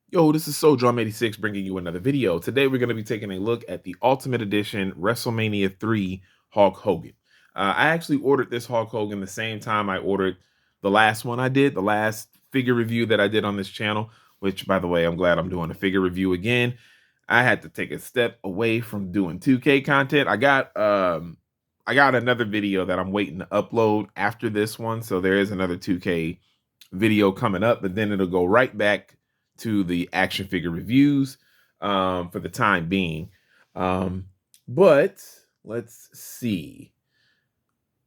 Yo, this is SoDrum86 bringing you another video. Today we're going to be taking a look at the Ultimate Edition WrestleMania 3 Hulk Hogan. I actually ordered this Hulk Hogan the same time I ordered the last one I did, the last figure review that I did on this channel, which, by the way, I'm glad I'm doing a figure review again. I had to take a step away from doing 2K content. I got another video that I'm waiting to upload after this one, so there is another 2K video coming up, but then it'll go right back to the action figure reviews for the time being. But let's see.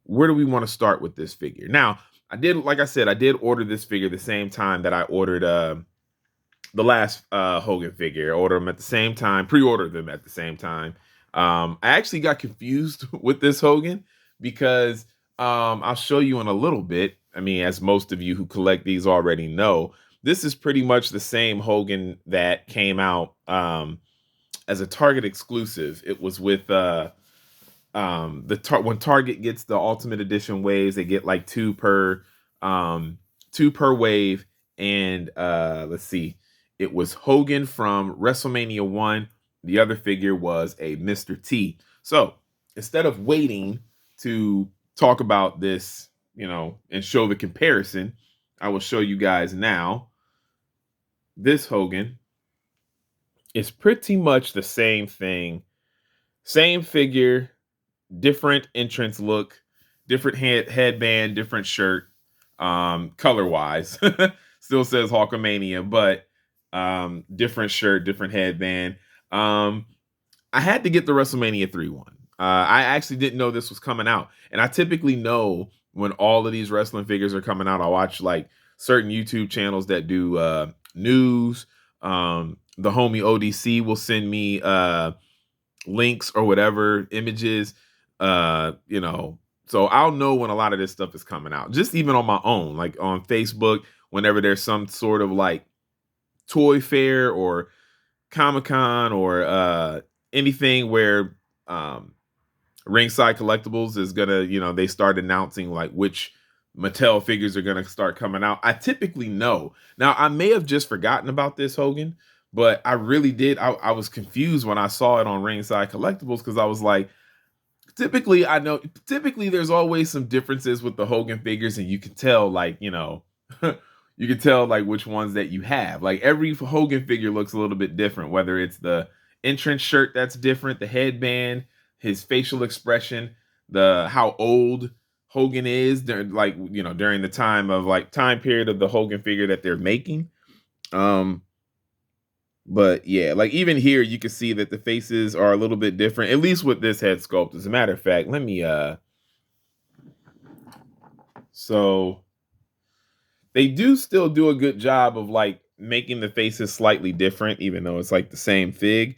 Where do we want to start with this figure? Now, like I said, I did order this figure the same time that I ordered the last Hogan figure. I ordered them at the same time, pre-ordered them at the same time. I actually got confused with this Hogan because I'll show you in a little bit. I mean, as most of you who collect these already know, this is pretty much the same Hogan that came out as a Target exclusive. It was with when Target gets the Ultimate Edition waves, they get like two per wave. And let's see, it was Hogan from WrestleMania 1. The other figure was a Mr. T. So instead of waiting to talk about this, and show the comparison, I will show you guys now. This Hogan is pretty much the same thing, same figure, different entrance look, different headband, different shirt, color wise. Still says Hulkamania, but different shirt, different headband. I had to get the WrestleMania 3 one. I actually didn't know this was coming out, and I typically know when all of these wrestling figures are coming out. I watch like certain YouTube channels that do news. The homie ODC will send me links or whatever, images, so I'll know when a lot of this stuff is coming out, just even on my own, like on Facebook, whenever there's some sort of like toy fair or Comic-Con or anything where Ringside Collectibles is gonna, they start announcing like which Mattel figures are gonna start coming out. I typically know. Now, I may have just forgotten about this Hogan, but I really did. I was confused when I saw it on Ringside Collectibles because I was like, typically there's always some differences with the Hogan figures, and you can tell like, you can tell like which ones that you have. Like every Hogan figure looks a little bit different, whether it's the entrance shirt that's different, the headband, his facial expression, the how old Hogan is during during the time period of the Hogan figure that they're making. But yeah, like even here you can see that the faces are a little bit different, at least with this head sculpt. As a matter of fact, let me so they do still do a good job of like making the faces slightly different, even though it's like the same fig.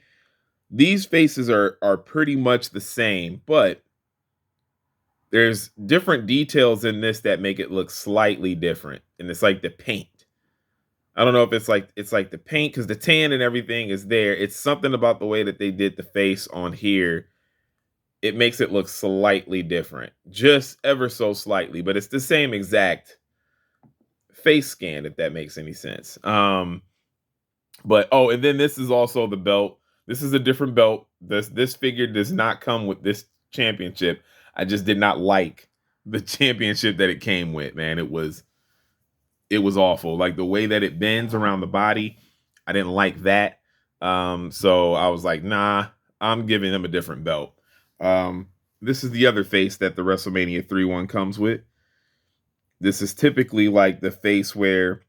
These faces are pretty much the same, but there's different details in this that make it look slightly different. And it's like the paint. I don't know if it's like the paint, because the tan and everything is there. It's something about the way that they did the face on here. It makes it look slightly different, just ever so slightly, but it's the same exact face scan, if that makes any sense. But and then this is also the belt. This is a different belt. This figure does not come with this championship. I just did not like the championship that it came with, man. It was awful. Like the way that it bends around the body, I didn't like that. So I was like, nah, I'm giving them a different belt. This is the other face that the WrestleMania 3 one comes with. This is typically like the face where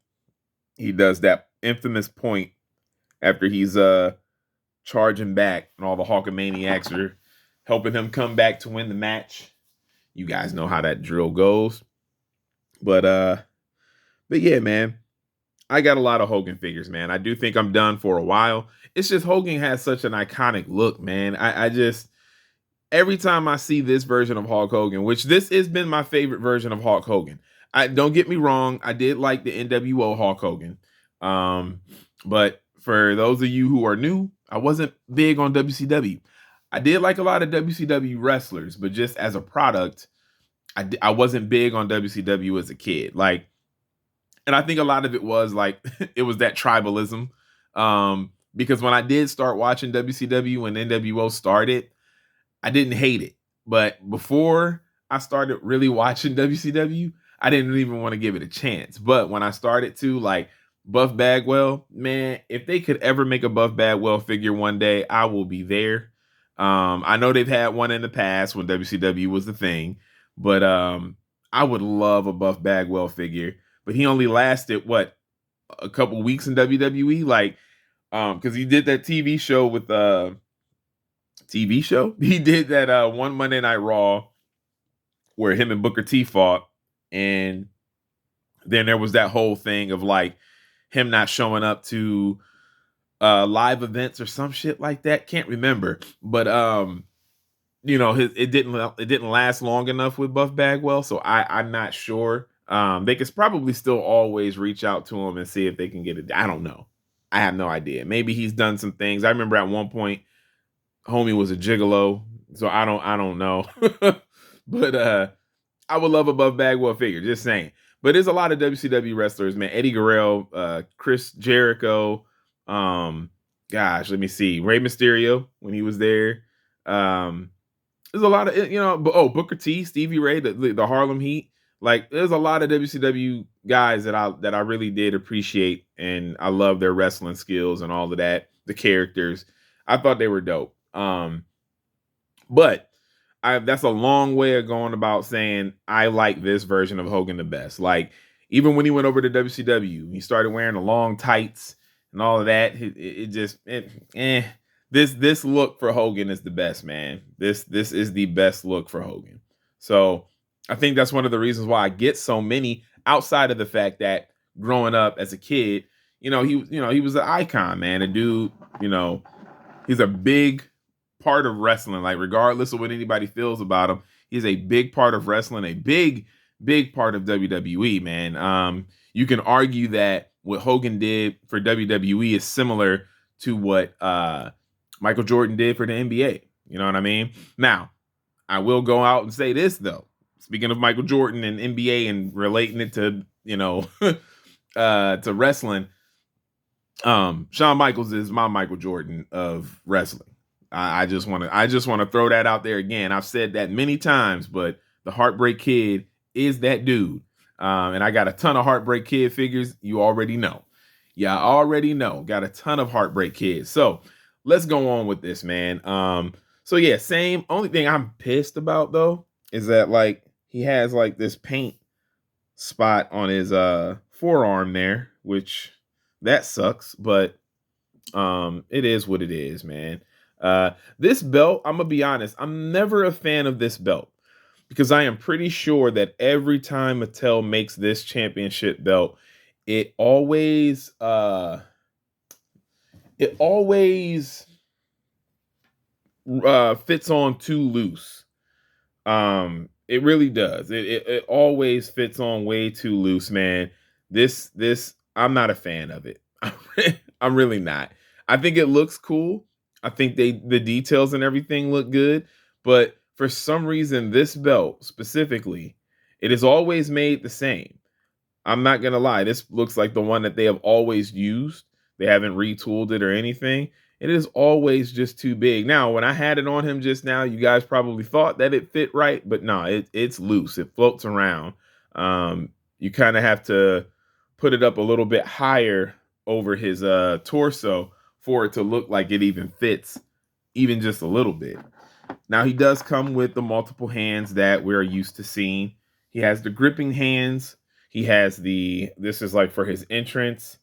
he does that infamous point after he's charging back and all the Hulkamaniacs are helping him come back to win the match. You guys know how that drill goes. But yeah, man, I got a lot of Hogan figures, man. I do think I'm done for a while. It's just Hogan has such an iconic look, man. I just, every time I see this version of Hulk Hogan, which this has been my favorite version of Hulk Hogan. Don't get me wrong, I did like the NWO Hulk Hogan. But for those of you who are new, I wasn't big on WCW. I did like a lot of WCW wrestlers, but just as a product, I wasn't big on WCW as a kid. Like, and I think a lot of it was like, it was that tribalism. Because when I did start watching WCW when NWO started, I didn't hate it. But before I started really watching WCW, I didn't even want to give it a chance. But when I started to, like, Buff Bagwell, man, if they could ever make a Buff Bagwell figure one day, I will be there. I know they've had one in the past when WCW was the thing, but I would love a Buff Bagwell figure. But he only lasted what, a couple weeks in WWE, like, because he did that TV show. He did that one Monday Night Raw where him and Booker T fought, and then there was that whole thing of like him not showing up to live events or some shit like that. Can't remember, but it didn't last long enough with Buff Bagwell, so I'm not sure. They could probably still always reach out to him and see if they can get it. I don't know. I have no idea. Maybe he's done some things. I remember at one point homie was a gigolo, so I don't know. But I would love a Buff Bagwell figure, just saying. But there's a lot of WCW wrestlers, man. Eddie Guerrero, Chris Jericho, gosh, let me see. Rey Mysterio when he was there. There's a lot of, Booker T, Stevie Ray, the Harlem Heat. Like, there's a lot of WCW guys that I really did appreciate, and I love their wrestling skills and all of that. The characters, I thought they were dope. But that's a long way of going about saying I like this version of Hogan the best. Like, even when he went over to WCW, he started wearing the long tights and all of that. This look for Hogan is the best, man. This is the best look for Hogan. So I think that's one of the reasons why I get so many, outside of the fact that growing up as a kid, he was an icon, man. A dude, he's a big part of wrestling. Like, regardless of what anybody feels about him, he's a big part of wrestling, a big part of WWE, man. You can argue that what Hogan did for WWE is similar to what Michael Jordan did for the NBA. You know what I mean? Now, I will go out and say this, though. Speaking of Michael Jordan and NBA and relating it to, to wrestling, Shawn Michaels is my Michael Jordan of wrestling. I just want to throw that out there again. I've said that many times, but the Heartbreak Kid is that dude. And I got a ton of Heartbreak Kid figures. You already know. Yeah, I already know. Got a ton of Heartbreak Kids. So let's go on with this, man. So yeah, same. Only thing I'm pissed about though is that, like, he has like this paint spot on his forearm there, which that sucks, but it is what it is, man. This belt, I'm gonna be honest, I'm never a fan of this belt, because I am pretty sure that every time Mattel makes this championship belt, it always fits on too loose. It really does. It always fits on way too loose, man. This I'm not a fan of it. I'm really not. I think it looks cool. I think the details and everything look good, but for some reason this belt specifically, it is always made the same. I'm not gonna lie, this looks like the one that they have always used. They haven't retooled it or anything. It is always just too big. Now, when I had it on him just now, you guys probably thought that it fit right, but no, it's loose. It floats around. You kind of have to put it up a little bit higher over his torso for it to look like it even fits, even just a little bit. Now, he does come with the multiple hands that we're used to seeing. He has the gripping hands. He has this is like for his entrance.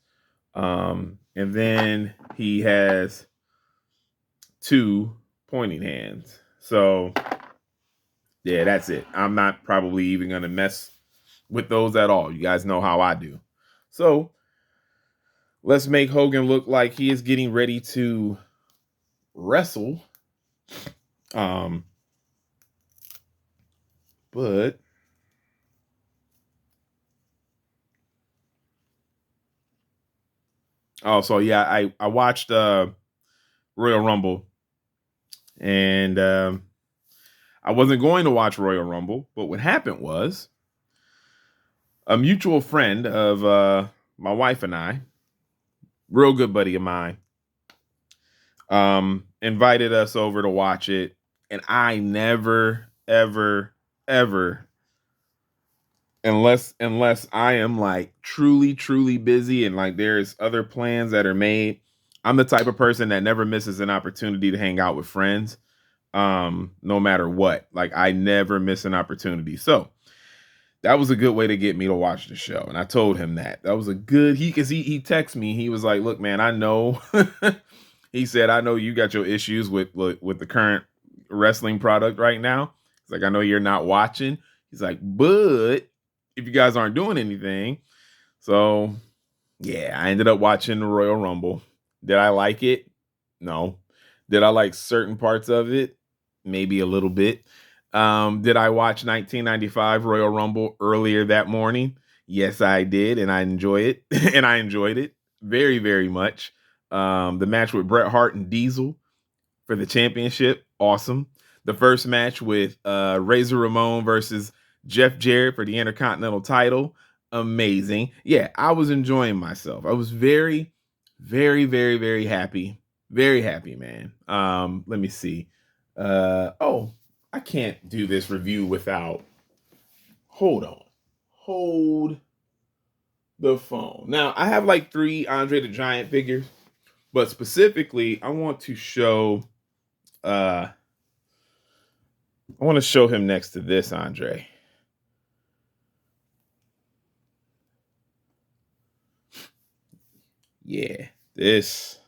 And then he has 2 pointing hands. So yeah, that's it. I'm not probably even going to mess with those at all. You guys know how I do. So let's make Hogan look like he is getting ready to wrestle. But so yeah, I watched Royal Rumble, and I wasn't going to watch Royal Rumble, but what happened was a mutual friend of my wife and I real good buddy of mine, invited us over to watch it, and I never, ever, ever, unless I am like truly, truly busy and like there's other plans that are made. I'm the type of person that never misses an opportunity to hang out with friends, no matter what. Like I never miss an opportunity. So that was a good way to get me to watch the show. And I told him that was a good, he texted me. He was like, look, man, I know, he said, I know you got your issues with the current wrestling product right now. He's like, I know you're not watching. He's like, but if you guys aren't doing anything. So yeah, I ended up watching the Royal Rumble. Did I like it? No. Did I like certain parts of it? Maybe a little bit. Did I watch 1995 Royal Rumble earlier that morning? Yes, I did, and I enjoy it, and I enjoyed it very, very much. The match with Bret Hart and Diesel for the championship, awesome. The first match with Razor Ramon versus Jeff Jarrett for the Intercontinental title, amazing. Yeah, I was enjoying myself. I was very, very, very, very happy. Very happy, man. Let me see. Oh, I can't do this review without. Hold on. Hold the phone. Now, I have like 3 Andre the Giant figures, but specifically, I want to show I want to show him next to this Andre. Yeah, this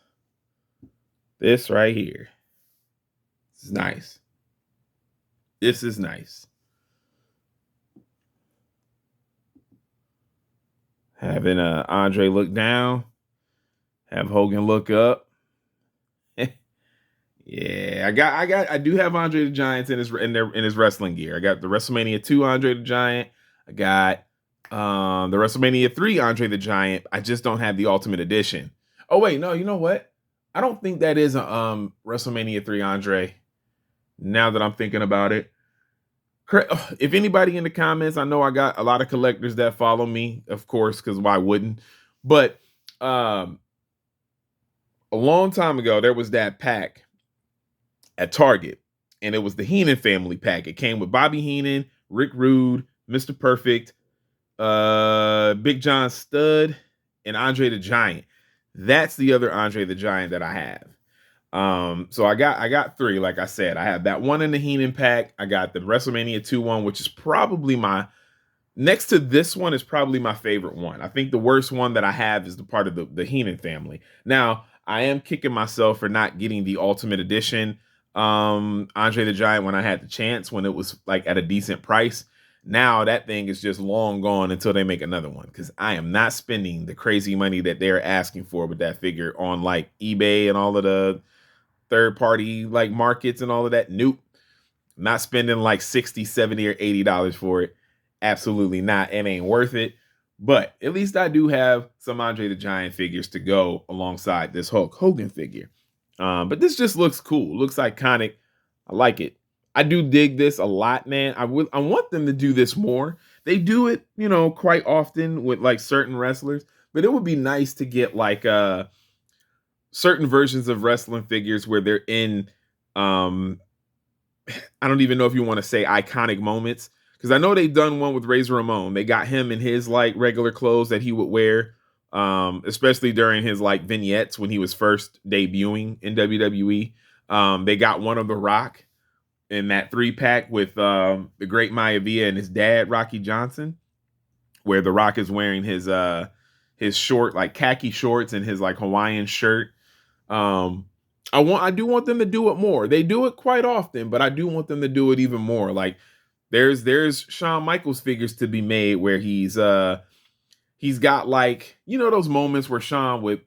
right here. This is nice. This is nice. Having Andre look down, have Hogan look up. Yeah, I do have Andre the Giant in his wrestling gear. I got the WrestleMania 2 Andre the Giant. I got the WrestleMania 3 Andre the Giant. I just don't have the Ultimate Edition. Oh wait, no, you know what? I don't think that is a WrestleMania 3 Andre. Now that I'm thinking about it. If anybody in the comments, I know I got a lot of collectors that follow me, of course, because why wouldn't? But a long time ago, there was that pack at Target, and it was the Heenan family pack. It came with Bobby Heenan, Rick Rude, Mr. Perfect, Big John Studd, and Andre the Giant. That's the other Andre the Giant that I have. So I got 3, like I said. I have that one in the Heenan pack. I got the WrestleMania 2 one, which is probably next to this one is probably my favorite one. I think the worst one that I have is the part of the Heenan family. Now, I am kicking myself for not getting the Ultimate Edition Andre the Giant when I had the chance, when it was like at a decent price. Now that thing is just long gone until they make another one, because I am not spending the crazy money that they're asking for with that figure on like eBay and all of the third party like markets and all of that. Nope. Not spending like 60, 70, or $80 for it. Absolutely not. It ain't worth it. But at least I do have some Andre the Giant figures to go alongside this Hulk Hogan figure. But this just looks cool. Looks iconic. I like it. I do dig this a lot, man. I want them to do this more. They do it, quite often with like certain wrestlers, but it would be nice to get like certain versions of wrestling figures where they're in I don't even know if you want to say iconic moments, because I know they've done one with Razor Ramon. They got him in his like regular clothes that he would wear, especially during his like vignettes when he was first debuting in WWE. They got one of The Rock in that 3-pack with the Great Maivia and his dad Rocky Johnson, where The Rock is wearing his short like khaki shorts and his like Hawaiian shirt. I do want them to do it more. They do it quite often, but I do want them to do it even more. Like there's Shawn Michaels figures to be made where he's got like, those moments where Shawn would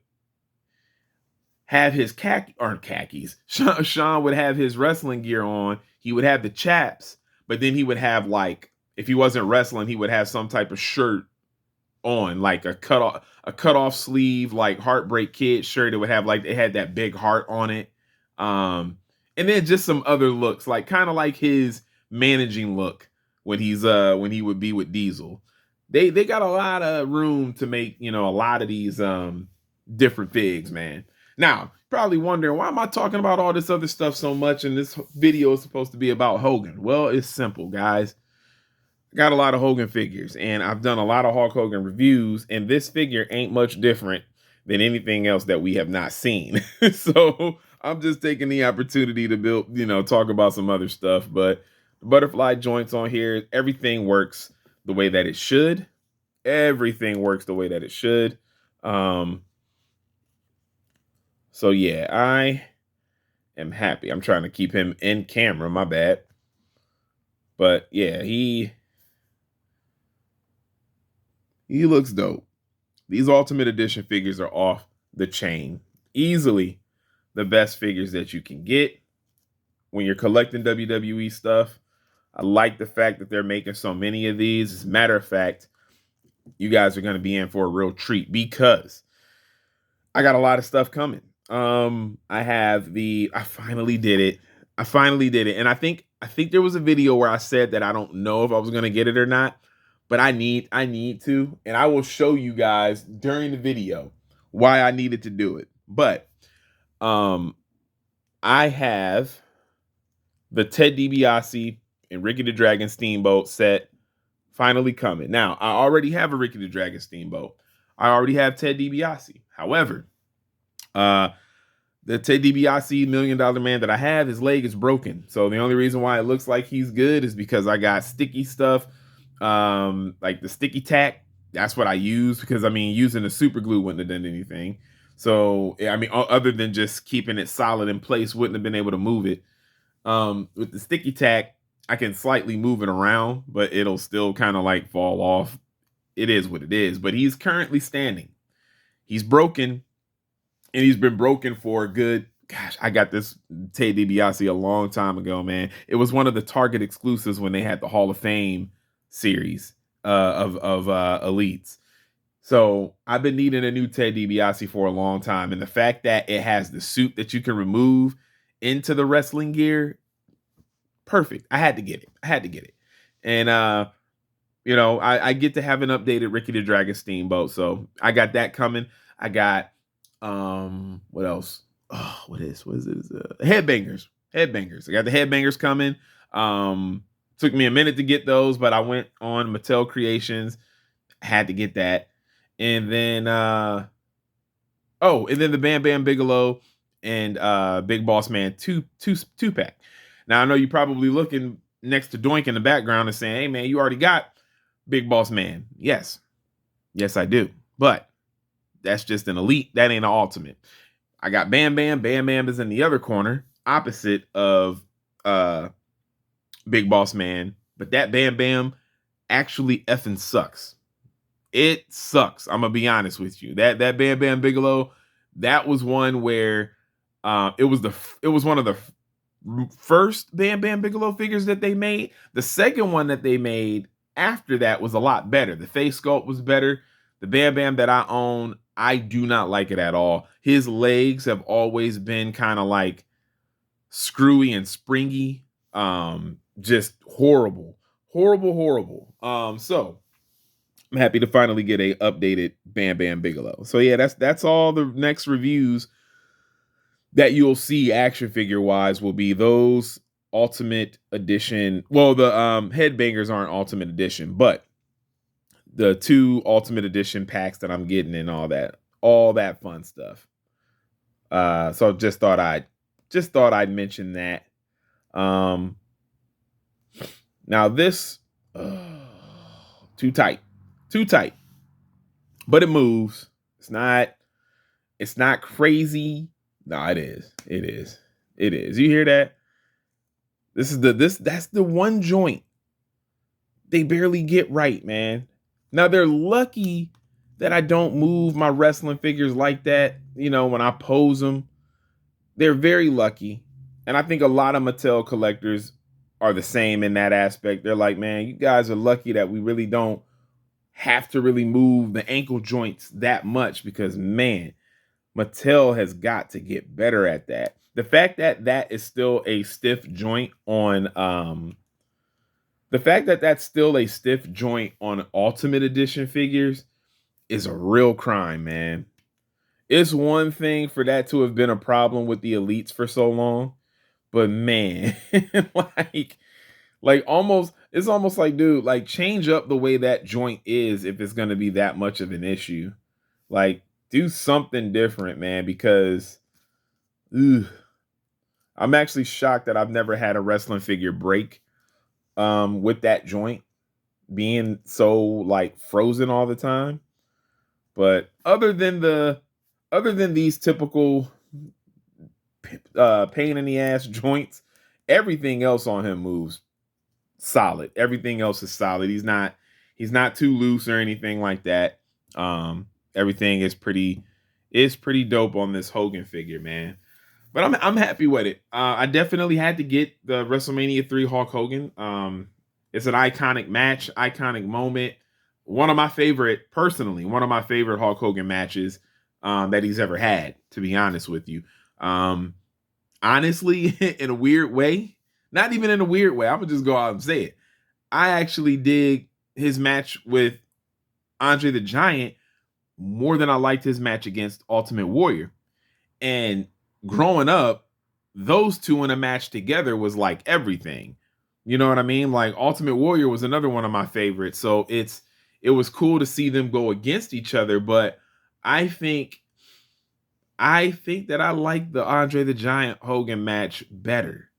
have his khakis. Shawn would have his wrestling gear on. He would have the chaps, but then he would have like, if he wasn't wrestling, he would have some type of shirt on, like a cut off sleeve, like Heartbreak Kid shirt. It would have like, it had that big heart on it. And then just some other looks, like kind of like his managing look when he would be with Diesel. They got a lot of room to make, a lot of these different figs, man. Now, probably wondering, why am I talking about all this other stuff so much and this video is supposed to be about Hogan? Well, it's simple, guys. I got a lot of Hogan figures and I've done a lot of Hulk Hogan reviews, and this figure ain't much different than anything else that we have not seen. So I'm just taking the opportunity to talk about some other stuff. But the butterfly joints on here, everything works the way that it should. Everything works the way that it should. So yeah, I am happy. I'm trying to keep him in camera, my bad. But yeah, he looks dope. These Ultimate Edition figures are off the chain. Easily the best figures that you can get when you're collecting WWE stuff. I like the fact that they're making so many of these. As a matter of fact, you guys are going to be in for a real treat because I got a lot of stuff coming. I finally did it. And I think there was a video where I said that I don't know if I was going to get it or not, but I need to, and I will show you guys during the video why I needed to do it. But I have the Ted DiBiase and Ricky the Dragon Steamboat set finally coming. Now, I already have a Ricky the Dragon Steamboat. I already have Ted DiBiase. However, the Ted DiBiase $1 Million Man that I have, his leg is broken. So the only reason why it looks like he's good is because I got sticky stuff, like the sticky tack. That's what I use because, I mean, using the super glue wouldn't have done anything. So, I mean, other than just keeping it solid in place, wouldn't have been able to move it. With the sticky tack, I can slightly move it around, but it'll still kind of like fall off. It is what it is. But he's currently standing. He's broken. And he's been broken for a good, gosh, I got this Ted DiBiase a long time ago, man. It was one of the Target exclusives when they had the Hall of Fame series of elites. So I've been needing a new Ted DiBiase for a long time. And the fact that it has the suit that you can remove into the wrestling gear, perfect. I had to get it. And, I get to have an updated Ricky the Dragon Steamboat. So I got that coming. I got, what else? Oh, what is this? Headbangers. I got the headbangers coming. Took me a minute to get those, but I went on Mattel Creations, had to get that. And then, and then the Bam Bam Bigelow and Big Boss Man two pack. Now I know you're probably looking next to Doink in the background and saying, "Hey man, you already got Big Boss Man." Yes, I do. But that's just an elite. That ain't an ultimate. I got Bam Bam. Bam Bam is in the other corner, opposite of Big Boss Man. But that Bam Bam actually effing sucks. It sucks. I'm gonna be honest with you. That Bam Bam Bigelow, that was one where it was one of the first Bam Bam Bigelow figures that they made. The second one that they made after that was a lot better. The face sculpt was better. The Bam Bam that I own, I do not like it at all. His legs have always been kind of like screwy and springy. Just horrible. So I'm happy to finally get a updated Bam Bam Bigelow. So yeah, that's all the next reviews that you'll see action figure wise will be those Ultimate Edition. Well, the headbangers aren't Ultimate Edition, but the 2 Ultimate Edition packs that I'm getting and all that fun stuff. So just thought I'd mention that. Now this too tight, but it moves. It's not crazy. No, it is. You hear that? That's the one joint they barely get right, man. Now they're lucky that I don't move my wrestling figures like that, when I pose them. They're very lucky. And I think a lot of Mattel collectors are the same in that aspect. They're like, man, you guys are lucky that we really don't have to really move the ankle joints that much because, man, Mattel has got to get better at that. The fact that that is still a stiff joint on Ultimate Edition figures is a real crime, man. It's one thing for that to have been a problem with the elites for so long, but man, like almost it's almost like, dude, like change up the way that joint is if it's going to be that much of an issue. Like do something different, man, because ugh, I'm actually shocked that I've never had a wrestling figure break with that joint being so like frozen all the time. But other than these typical pain in the ass joints, everything else on him moves solid. Everything else is solid. He's not too loose or anything like that. Everything is pretty dope on this Hogan figure, man. But I'm happy with it. I definitely had to get the WrestleMania 3 Hulk Hogan. It's an iconic match, iconic moment. One of my favorite Hulk Hogan matches that he's ever had, to be honest with you. Honestly, in a weird way, not even in a weird way, I'm gonna just go out and say it. I actually dig his match with Andre the Giant more than I liked his match against Ultimate Warrior. And growing up, those two in a match together was like everything. You know what I mean? Like Ultimate Warrior was another one of my favorites. So it was cool to see them go against each other, but I think I think that I like the Andre the Giant Hogan match better.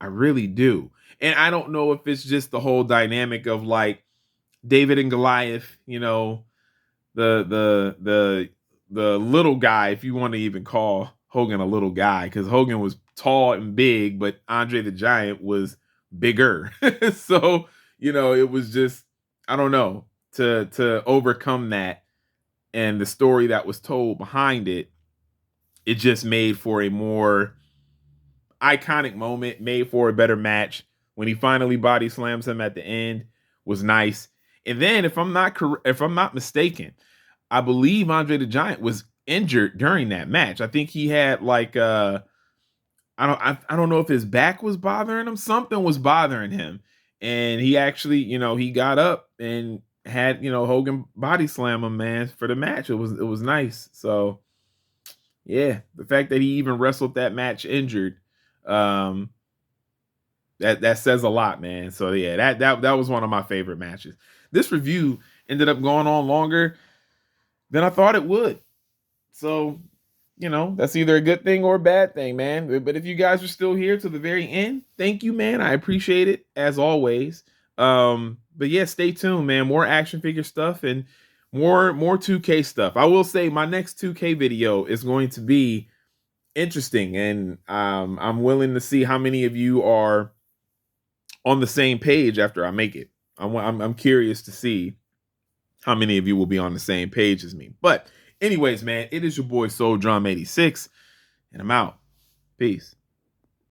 I really do. And I don't know if it's just the whole dynamic of like David and Goliath, you know, the little guy, if you want to even call Hogan a little guy, because Hogan was tall and big, but Andre the Giant was bigger. So, you know, it was just, I don't know, to overcome that and the story that was told behind it, it just made for a more iconic moment, made for a better match. When he finally body slams him at the end was nice. And then if I'm not mistaken, I believe Andre the Giant was injured during that match. I think he had like I don't know if his back was bothering him. Something was bothering him. And he actually, you know, he got up and had, you know, Hogan body slam him, man, for the match. It was nice. So yeah, the fact that he even wrestled that match injured, um, that says a lot, man. So yeah, that was one of my favorite matches. This review ended up going on longer than I thought it would. So, you know, that's either a good thing or a bad thing, man. But if you guys are still here to the very end, thank you, man. I appreciate it as always. But yeah, stay tuned, man. More action figure stuff and more 2K stuff. I will say my next 2K video is going to be interesting, and I'm willing to see how many of you are on the same page after I make it. I'm curious to see how many of you will be on the same page as me. But anyways, man, it is your boy Soul Drum 86, and I'm out. Peace.